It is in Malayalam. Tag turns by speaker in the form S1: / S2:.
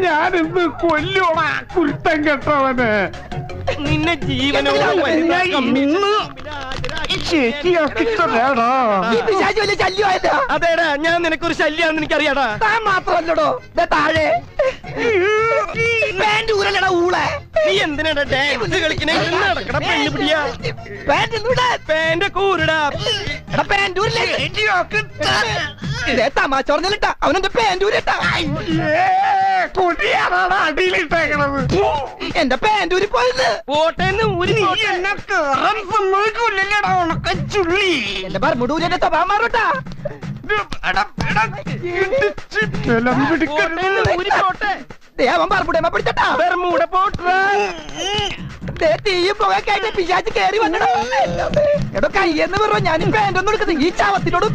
S1: ഞാനിന്ന് കൊല്ലോടാ കുരുത്തം കെട്ടവന്.
S2: നിന്നെ ജീവനോട് അതേടാ, ഞാൻ നിനക്കൊരു ശല്യാന്ന് എനിക്കറിയാടാ.
S3: താൻ മാത്രമല്ലടോ താഴെ ഊളെ.
S2: നീ എന്തിനാടാ ഡാൻസ് കളിക്കണേ? നടക്കട പെണ്ണു പിടിയാ. പാന്റ് കൂരടാ.
S3: തമാശ പറഞ്ഞിട്ടാ അവനെന്റെ പാൻറ്റൂരിട്ടാ.
S1: കൊടിയാണാണ് അടിയിലിട്ടേക്കണത്.
S3: എന്റെ പാൻറ്റൂരി പോയത്
S2: പോട്ടേന്ന് ഊരി.
S1: എന്നെ കേറാൻ സമ്മതിക്കൂല്ലല്ലേടാ ഉണക്കച്ചുള്ളി.
S3: എന്റെ ബർമുടൂരി എന്റെ സ്വഭാവം മാറൂട്ടാ. അവൻ ബർമുടേമ പിടിച്ചട്ടാ.
S2: ബർമൂഡ പോട്ടാ.
S3: തീയും പുകയൊക്കെ ആയിട്ട് പിശാച് കേറി വന്നടാ. എടോ കയ്യെന്ന് പറ, ഞാൻ പാൻറ്റൊന്നും എടുക്കുന്നത് ഈ ചാവത്തിനോടും.